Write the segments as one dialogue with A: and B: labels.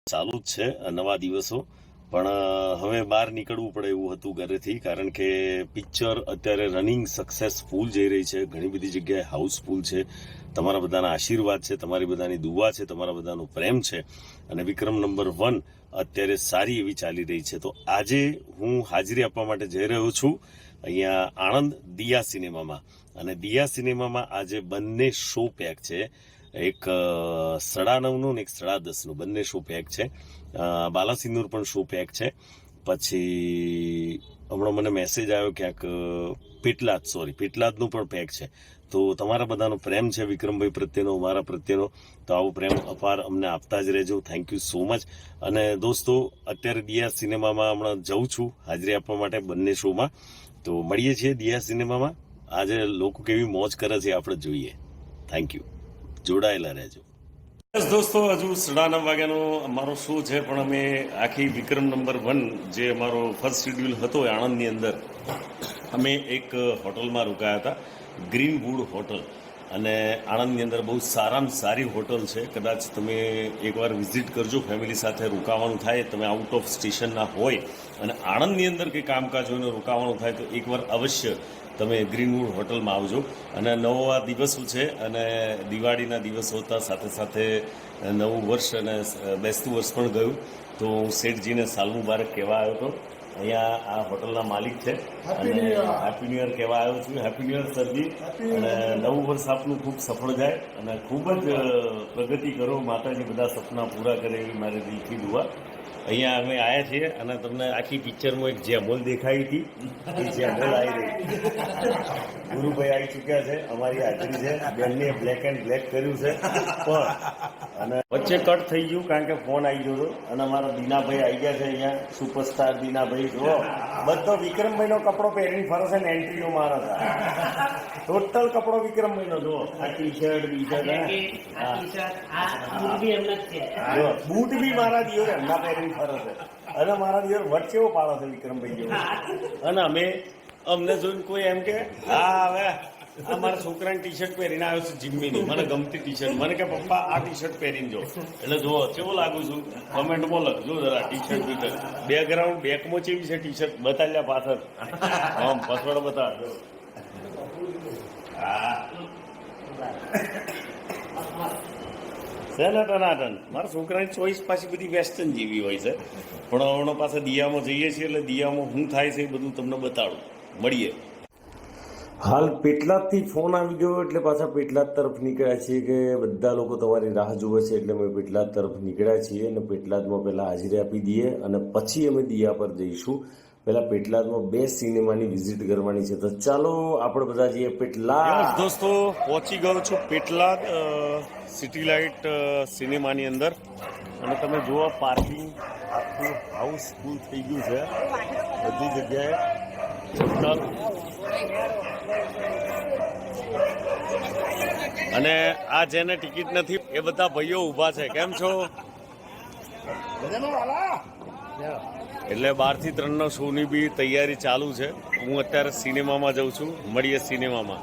A: ચાલુ જ છે નવા દિવસો, પણ હવે બહાર નીકળવું પડે એવું હતું ઘરેથી, કારણ કે પિક્ચર અત્યારે રનિંગ સક્સેસફુલ જઈ રહી છે. ઘણી બધી જગ્યાએ હાઉસફુલ છે. તમારા બધાના આશીર્વાદ છે, તમારી બધાની દુઆ છે, તમારા બધાનો પ્રેમ છે, અને વિક્રમ નંબર 1 અત્યારે સારી એવી ચાલી રહી છે. તો આજે હું હાજરી આપવા માટે જઈ રહ્યો છું અહીંયા આણંદ દિયા સિનેમામાં, અને દિયા સિનેમામાં આજે બંને શો પેક છે. એક 9:30 ને એક 10:30 બંને શો પેક છે. બાલાસિંદૂર પણ શો પેક છે. પછી હમણાં મને મેસેજ આવ્યો ક્યાંક પેટલાદનું પણ પેક છે. તો તમારા બધાનો પ્રેમ છે વિક્રમભાઈ પ્રત્યેનો, અમારા પ્રત્યેનો, તો આવો પ્રેમ અપાર અમને આપતા જ રહેજો. Thank you so much. અને દોસ્તો, અત્યારે દિયા સિનેમામાં હમણાં જઉં છું હાજરી આપવા માટે બંને શોમાં. તો મળીએ છીએ દિયા સિનેમામાં. આજે લોકો કેવી મોજ કરે છે આપણે જોઈએ. Thank you. જોડાયેલા રહેજો. બસ દોસ્તો, હજુ 9:30 વાગ્યાનો અમારો શો છે, પણ અમે આખી વિક્રમ નંબર 1 જે અમારો ફર્સ્ટ શેડ્યુલ હતો આણંદની અંદર, અમે એક હોટલમાં રોકાયા હતા, ગ્રીનવુડ હોટલ. અને આણંદની અંદર બહુ સારામાં સારી હોટલ છે. કદાચ તમે એકવાર વિઝિટ કરજો, ફેમિલી સાથે રોકાવાનું થાય, તમે આઉટ ઓફ સ્ટેશનના હોય અને આણંદની અંદર કંઈ કામકાજ હોય ને રોકાવાનું થાય, તો એકવાર અવશ્ય તમે ગ્રીનવુડ હોટલમાં આવજો. અને નવા દિવસો છે, અને દિવાળીના દિવસો હતા, સાથે સાથે નવું વર્ષ અને બેસતું વર્ષ પણ ગયું. તો હું શેઠજીને સાલ મુબારક કહેવા આવ્યો હતો. અહીંયા આ હોટલના માલિક છે, અને હેપી ન્યૂ યર કહેવા આવ્યો છું. હેપી ન્યૂ યર સરજી, અને નવું વર્ષ આપનું ખૂબ સફળ જાય અને ખૂબ જ પ્રગતિ કરો. માતાજી બધા સપના પૂરા કરે એવી મારી દિલથી દુઆ. અહીંયા અમે આવ્યા છીએ, અને તમને આખી પિક્ચરમાં એક જેમોલ દેખાઈ હતી, એ જેમોલ આવી રહી. ગુરુભાઈ આવી ચૂક્યા છે, અમારી હાજરી છે. બેનને બ્લેક એન્ડ બ્લેક કર્યું છે, પણ અને વચ્ચે કટ થઈ ગયું કારણ કે ફોન આવી ગયો હતો. અને અમારા દીનાભાઈ આવી ગયા છે અહીંયા, સુપરસ્ટાર દીનાભાઈ. જો બધો વિક્રમભાઈનો કપડો પહેરીને ફરે છે ને એન્ટ્રીઓ મારે છે. ટોટલ કપડો વિક્રમભાઈનો. જો આ ટી શર્ટ, બૂટ બી મારા દિયોર એમના પહેરીને ફરે છે, અને મારા દિયોર વચ્ચેવો પાડો છે વિક્રમભાઈ જેવો. અને અમને જોઈને કોઈ એમ કે હા હવે આ મારા છોકરાની ટી શર્ટ પહેરીને આવ્યો છે જિમ્મીની, મને ગમતી ટી શર્ટ, મને કે પપ્પા આ ટી શર્ટ પહેરીને જો. એટલે જો કેવો લાગુ છું કમેન્ટમાં લખજો જરા. ટી શર્ટ બેકગ્રાઉન્ડ બેકમાં ચેવી છે ટી શર્ટ બતાવ્યા પાછળ. હા, પાસવર્ડ બતાવજો. છે ને ટનાટન. મારા છોકરાની ચોઈસ પાછી બધી વેસ્ટર્ન જેવી હોય છે. પણ હમણાં પાછા દિયામાં જઈએ છીએ, એટલે દિયામાં શું થાય છે એ બધું તમને બતાડું. મળીએ. હાલ પેટલાદથી ફોન આવી ગયો, એટલે પાછા પેટલાદ તરફ નીકળ્યા છીએ કે બધા લોકો તમારી રાહ જુએ છે, એટલે અમે પેટલાદ તરફ નીકળ્યા છીએ. અને પેટલાદમાં પહેલાં હાજરી આપી દઈએ, અને પછી અમે દિયા પર જઈશું. પહેલાં પેટલાદમાં 2 સિનેમાની વિઝિટ કરવાની છે, તો ચાલો આપણે બધા જઈએ પેટલાદ. દોસ્તો, પહોંચી ગયો છું પેટલાદ સિટી લાઇટ સિનેમાની અંદર. અને તમે જુઓ પાર્કિંગ આખું હાઉસફુલ થઈ ગયું છે બધી જગ્યાએ. અને આ જેને ટિકિટ નથી એ બધા ભાઈઓ ઊભા છે. કેમ છો? એટલે 12 થી 3 શોની બી તૈયારી ચાલુ છે. હું અત્યારે સિનેમામાં જઉં છું. મળીએ સિનેમામાં.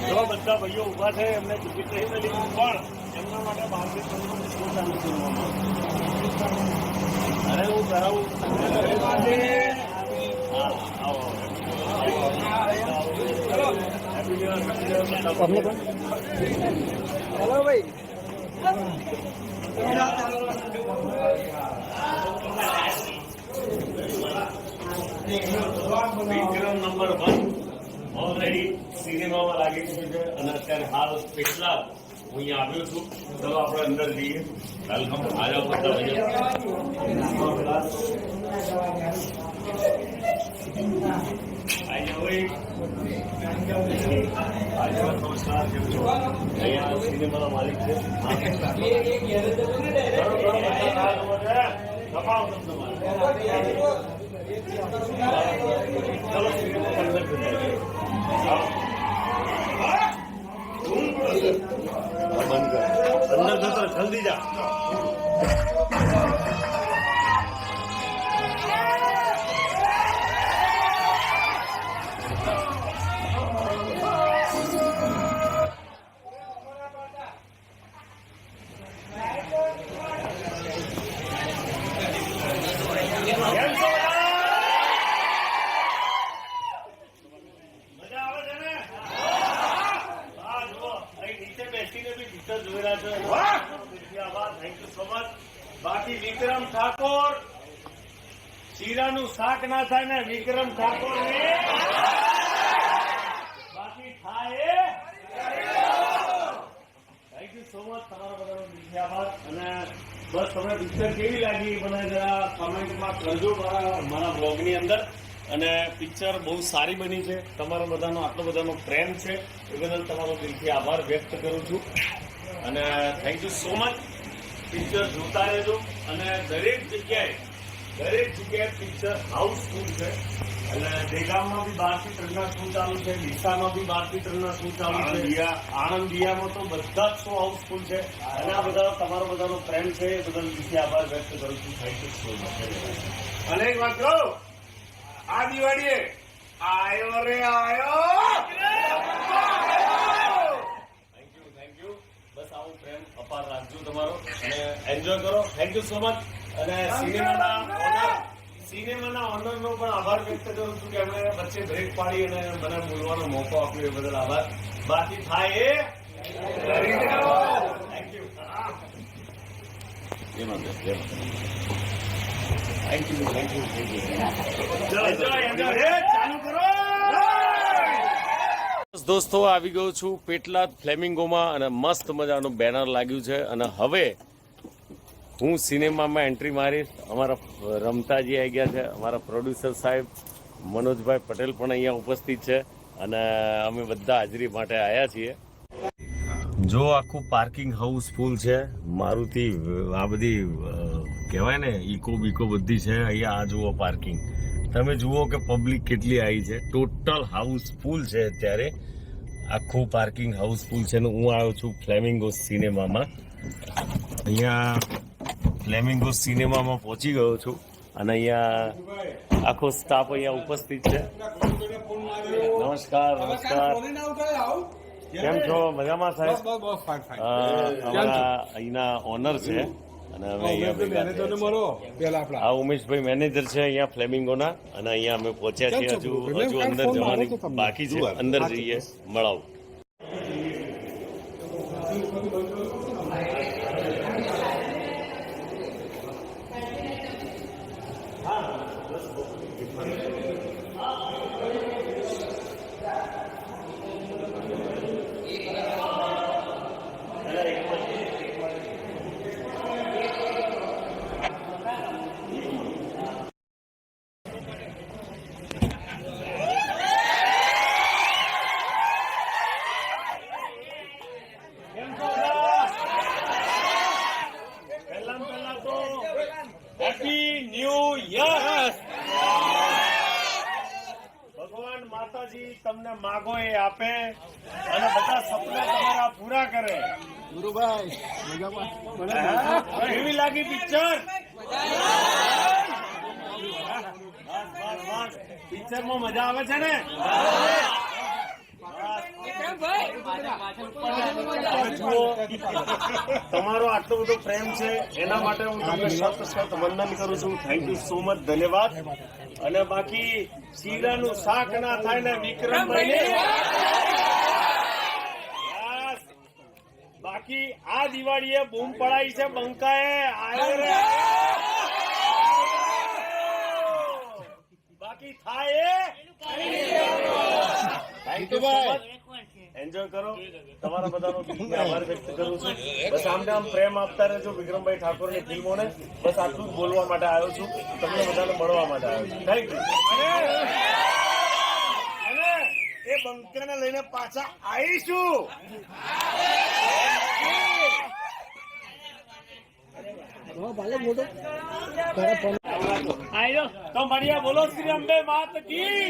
A: જો બધા ભાઈઓ ઊભા છે, એમને ટિકિટ નહીં મળી, પણ એમના માટે 12 થી 3 શો ચાલુ કરવામાં. અરે હું કરાવું. હેલો ભાઈ. વિક્રમ નંબર 1 ઓલરેડી સિનેમામાં લાગી ચૂક્યું છે, અને અત્યારે હાલ પેટલાદ હું અહીંયા આવ્યો છું. ચલો આપણે અંદર જઈએ. વેલકમ. આજો બધા ભાઈઓ. અહીંયા સિનેમાનો માલિક છે. અંદર જતો જલ્દી જા. બાકી વિક્રમ ઠાકોર શીરાનું શાક ના થાય ને વિક્રમ ઠાકોર ને બાકી થાય. Thank you so much. તમારા બધાનો દિલથી આભાર. અને બસ તમને પિક્ચર કેવી લાગી મને જરા કમેન્ટમાં કરજો મારા બ્લોગની અંદર. અને પિક્ચર બહુ સારી બની છે. તમારો બધાનો આટલો બધાનો પ્રેમ છે એ બદલ તમારો દિલથી આભાર વ્યક્ત કરું છું. અને thank you so much. Picture જોતા રહેજો. અને દરેક જગ્યાએ પિક્ચર હાઉસફુલ છે. અને દેગામમાં બી 12 થી 3 ના શો ચાલુ છે. ડીસામાં બી 12 થી 3 ના શો ચાલુ છે. આણંદિયામાં તો બધા જ શો હાઉસફુલ છે. અને આ બધા તમારો બધાનો પ્રેમ છે એ બદલ દિલથી આભાર વ્યક્ત કરું છું. Thank you so much. અને એક વાત કહું, આ દિવાળીએ આયો રે આયો. Thank you. બસ આવો પ્રેમ અપાર રાખજો તમારો અને એન્જોય કરો. Thank you so much. અને સિનેમાના ઓનરનો પણ આભાર વ્યક્ત કરું છું કે એમણે વચ્ચે બ્રેક પાડી અને મને બોલવાનો મોકો આપ્યો એ બદલ આભાર. બાકી થાય એ થેન્ક યુ. દોસ્તો આવી ગયો છું પેટલાદ ફ્લેમિંગોમાં અને મસ્ત મજાનું બેનર લાગ્યું છે. અને હવે હું સિનેમામાં એન્ટ્રી મારીશ. અમારા રમતાજી આવી ગયા છે. અમારા પ્રોડ્યુસર સાહેબ મનોજભાઈ પટેલ પણ અહીંયા ઉપસ્થિત છે. અને અમે બધા હાજરી માટે આવ્યા છીએ. જો આખું પાર્કિંગ હાઉસ ફૂલ છે. મારુતિ આ બધી કહેવાય ને ઇકો બીકો બધી છે અહીંયા. આ જુઓ પાર્કિંગ, તમે જુઓ કે પબ્લિક કેટલી આવી છે. ટોટલ હાઉસ ફૂલ છે અત્યારે. આખું પાર્કિંગ હાઉસ ફૂલ છે. હું આવ્યો છું ફ્લેમિંગો સિનેમામાં. અહીંયા ફ્લેમિંગો સિનેમામાં પહોંચી ગયો છું. અને અહીંયા આખો સ્ટાફ અહીંયા ઉપસ્થિત છે. નમસ્કાર. કેમ છો? મજામાં સાહેબ? અમારા અહીંના ઓનર છે. અને અમે અહીંયા આ ઉમેશભાઈ મેનેજર છે અહીંયા ફ્લેમિંગોના. અને અહીંયા અમે પહોંચ્યા છીએ. હજુ અંદર જવાની બાકી છે. અંદર જઈએ, મળાવું. Happy new year. ભગવાન માતાજી તમને માગો એ આપે અને બધા સપના તમારા પૂરા કરે. ગુરુભાઈ કેવી લાગી પિક્ચર? પિક્ચરમાં મજા આવે છે ને? તમારો આટલો બધો પ્રેમ છે એના માટે હું તમને સત વંદન કરું છું. Thank you so much. ધન્યવાદ. અને બાકી શીરાનું શાક ના થાય ને વિક્રમભાઈ. બાકી આ દિવાળીએ બૂમ પડાઈ છે બંકાએ. આવ્યો રે. બાકી થાય thank you so much. Enjoy કરો. તમારા બધાનો આભાર વ્યક્ત કરું છું. બસ આમને આમ પ્રેમ આપતા રહેજો વિક્રમભાઈ ઠાકોરની ફિલ્મોને. બસ આટલું જ બોલવા માટે આવ્યો છું. તમને બધાને મળવા માટે આવ્યો છું. Thank you. અને એ બંકાને લઈને પાછા આવીશું. તો મળીએ. બોલો શ્રી અંબે માત કી.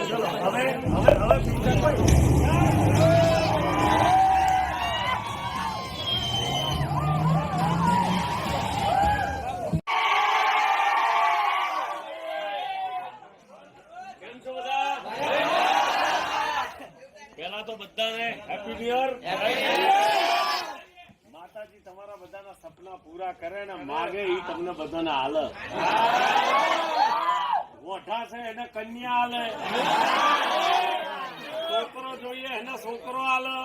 A: ચલો પેલા તો બધાને હેપી ન્યુ યર. માતાજી તમારા બધાના સપના પૂરા કરે ને માગે ઈ તમને બધાને હાલે. મોઢા છે એને કન્યા હાલે, છોકરો જોઈએ એને છોકરો હાલે.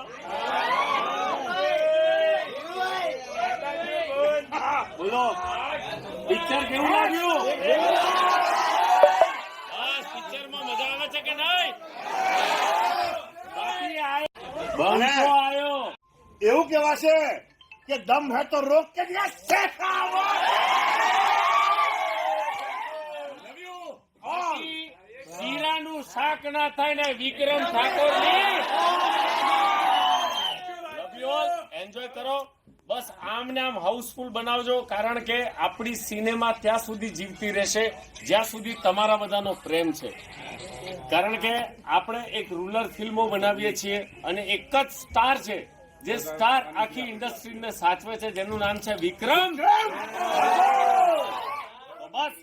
A: બોલો પિક્ચર કેવું લાગ્યું? પિક્ચરમાં મજા આવે છે કે નહીં?
B: એવું કેવાશે કે દમ હે તો રોક કે દિયા શેખાવો.
A: શીરાનું શાક ના થાય ને વિક્રમ ઠાકોર એન્જોય કરો. બસ આમ ને આમ હાઉસફુલ બનાવજો, કારણ કે આપણી સિનેમા ત્યાં સુધી જીવતી રહેશે જ્યાં સુધી તમારા બધાનો પ્રેમ છે. કારણ કે આપણે એક રૂરલ ફિલ્મો બનાવીએ છીએ અને એક જ સ્ટાર છે જે સ્ટાર આખી ઇન્ડસ્ટ્રીને સાચવે છે, જેનું નામ છે વિક્રમ. બસ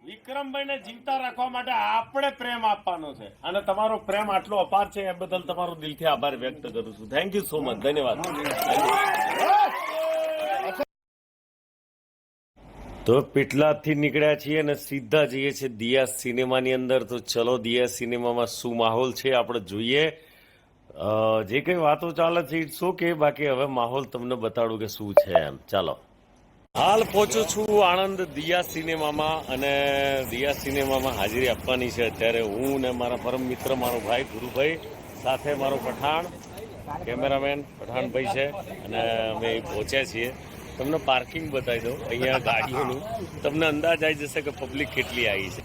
A: વિક્રમભાઈને જીવતા રાખવા માટે આપણે પ્રેમ આપવાનો છે અને તમારો પ્રેમ આટલો અપાર છે એ બદલ તમારો દિલથી આભાર વ્યક્ત કરું છું. Thank you so much. ધન્યવાદ. તો પીટલાદથી નીકળ્યા છીએ અને સીધા જઈએ છીએ દિયા સિનેમાની અંદર. તો ચલો દિયા સિનેમામાં શું માહોલ છે આપણે જોઈએ. જે કઈ વાતો ચાલે છે ઇટ્સ ઓકે, બાકી હવે માહોલ તમને બતાડું કે શું છે એમ. ચાલો. હાલ પહોંચું છું આણંદ દિયા સિનેમામાં અને દિયા સિનેમામાં હાજરી આપવાની છે અત્યારે હું ને મારા પરમ મિત્ર મારો ભાઈ ગુરુભાઈ, સાથે મારો પઠાણ કેમેરામેન પઠાણભાઈ છે અને અમે પહોંચ્યા છીએ. તમને પાર્કિંગ બતાવી દઉં અહીંયા ગાડીઓનું, તમને અંદાજ આવી જશે કે પબ્લિક કેટલી આવી છે.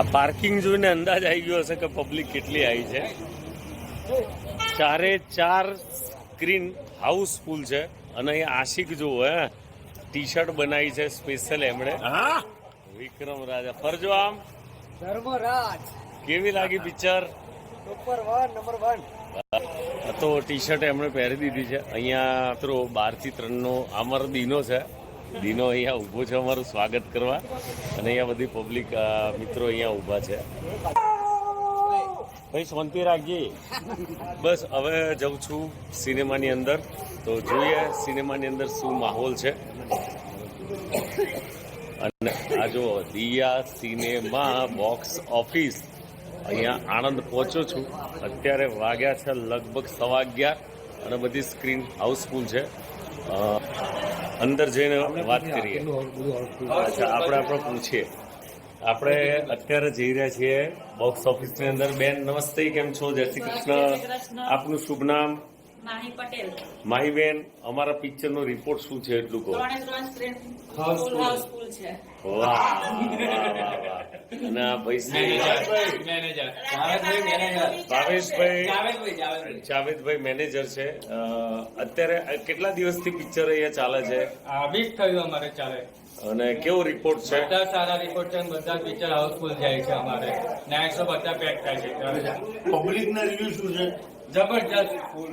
A: આ પાર્કિંગ જોઈને અંદાજ આવી ગયો હશે કે પબ્લિક કેટલી આવી છે. 4 સ્ક્રીન હાઉસફુલ છે અને અહીંયા આશિક જોવો હે ટી શર્ટ બનાવી છે સ્પેશિયલ એમણે. વિક્રમ રાજા ફરજો આમ. ધર્મરાજ કેવી લાગી પિક્ચર? Super 1 number 1. તો ટી શર્ટ એમણે પહેરી દીધી છે. અહીંયા મિત્રો 12 થી 3 નો અમારો દિનો છે. દિનો અહીંયા ઊભો છે અમારું સ્વાગત કરવા અને અહીંયા બધી પબ્લિક મિત્રો અહીંયા ઊભા છે. ભાઈ શાંતિ રાખજે. બસ હવે જાઉં છું સિનેમાની અંદર, તો જોઈએ સિનેમાની અંદર શું માહોલ છે. અને આ જો દિયા સિનેમા બોક્સ ઓફિસ અહીંયા આણંદ પહોંચ્યો છું. અત્યારે વાગ્યા છે લગભગ 11:15 અને બધી સ્ક્રીન હાઉસફુલ છે. અંદર જઈને વાત કરીએ. અચ્છા આપણે પૂછીએ. આપણે અત્યારે જઈ રહ્યા છીએ બોક્સ ઓફિસની અંદર. બેન નમસ્તે, કેમ છો? જય શ્રી કૃષ્ણ. આપનું શુભ નામ?
C: માહી પટેલ.
A: માહી બેન, અમારા પિક્ચર નો રિપોર્ટ શું છે એટલું કહો.
C: 3 સ્ક્રીન હાઉસફુલ છે.
A: વાહ. અને ભાઈ જાવેદભાઈ મેનેજર છે. અત્યારે કેટલા દિવસથી પિક્ચર અહીંયા ચાલે છે?
D: 20 થયું અમારે ચાલે.
A: અને કેવો રિપોર્ટ છે?
D: બધા સારા રિપોર્ટ છે, બધા પિક્ચર હાઉસફુલ જાય છે અમારે. નાઇટસો બધા પેક થાય છે.
B: પબ્લિક ના રિવ્યુ શું છે?
D: જબરજસ્ત ફૂલ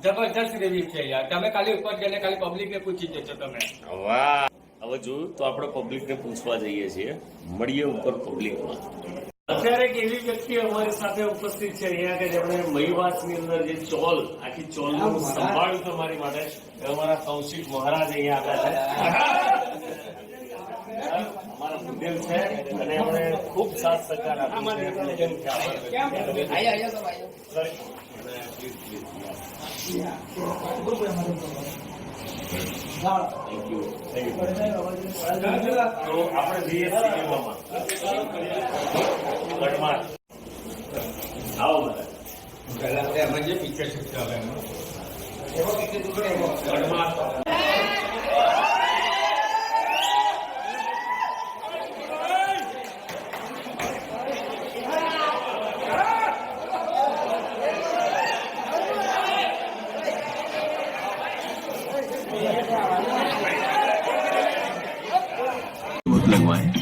D: જબરજસ્ત રિવ્યુ છે યાર. તમે ખાલી ઉપર જઈને ખાલી પબ્લિક ને પૂછી દેજો તમે.
A: વાહ. હવે જોયું તો આપણે પબ્લિક ને પૂછવા જઈએ છીએ. મળીએ ઉપર પબ્લિકમાં. અત્યારે એક એવી વ્યક્તિ અમારી સાથે ઉપસ્થિત છે અહીંયા કે જેમણે મહીવાસની અંદર જે ચોલ આખી ચોલનું સંભાળ્યું તમારી માટે. અમારા કૌશિક મહારાજ અહીંયા આવ્યા છે. અમારા મુદેલ છે અને એમણે ખૂબ સાથ સહકાર આપ્યો છે. તો આપણે જઈએ સિનેમામાં. ગઢમાં આવો બધા.
D: એમાં જે પિક્ચર છે
A: ગઢમાં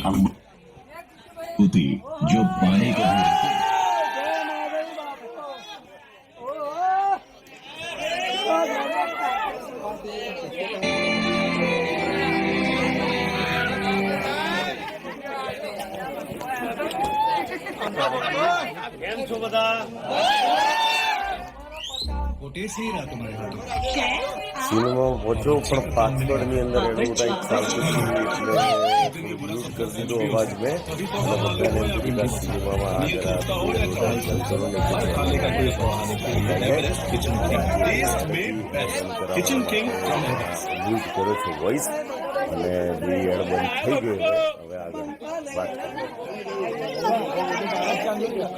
E: अनुभूति जो पाने को भी
A: કેમ છો બધા? સિનેમા પહોંચો પણ પાસવર્ડ ની અંદર એનું કંઈક ચાલતું હતું એટલે મ્યુટ કરી દીધો અવાજ મેં અને બધાને એમ કીધું કે સિનેમામાં આ જરા મ્યુટ કરો છો વોઇસ અને એડ બંધ થઈ ગયો હવે આગળ વાત કરીએ.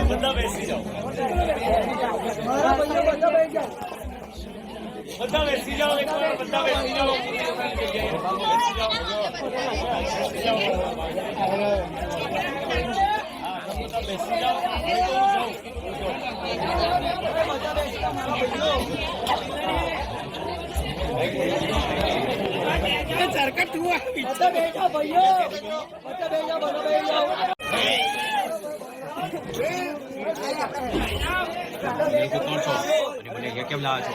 A: બધા બેસી જાઓ, બધા બેસી જાઓ, એક વાર બધા બેસી જાઓ. બેસી જાઓ.
D: કેમ લાવો છો?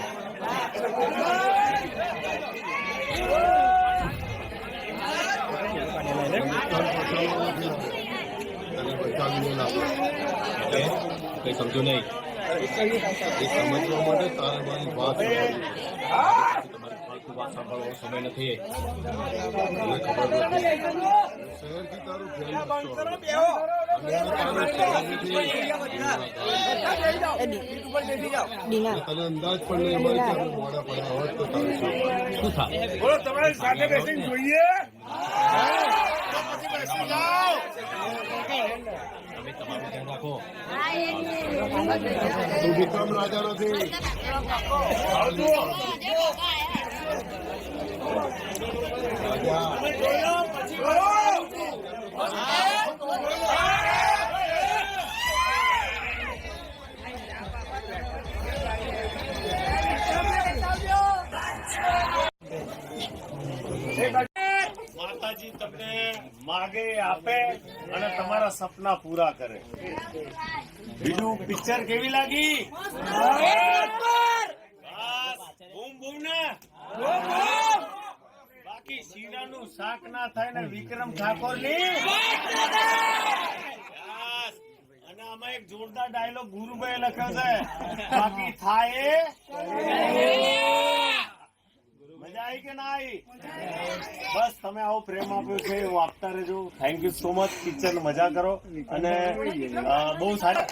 D: કઈ સમજો નહીં. સમજવા માટે તારી વાત સાંભળવાનો સમય નથી. તને અંદાજ પણ નહીં મોડા પડ્યા હોત તો તારું શું થાય?
B: બોલો તમારી સાથે બેસીને જોઈએ.
D: તમે તમારું ધ્યાન રાખો.
E: તું વિક્રમ રાજા નથી.
A: માતાજી તમને માગે આપે અને તમારા સપના પૂરા કરે. બીજું પિક્ચર કેવી લાગી? બૂમ બૂમ ને બાકી શીરાનું શાક ના થાય ને વિક્રમ ઠાકોર ની. અને આમાં એક જોરદાર ડાયલોગ ગુરુભાઈ લખ્યો છે, બાકી થાય. મજા આવી કે ના આવી? બસ તમે આવો પ્રેમ આપ્યો છે એવું આપતા રહેજો. Thank you so much. Picture મજા કરો અને બહુ સારી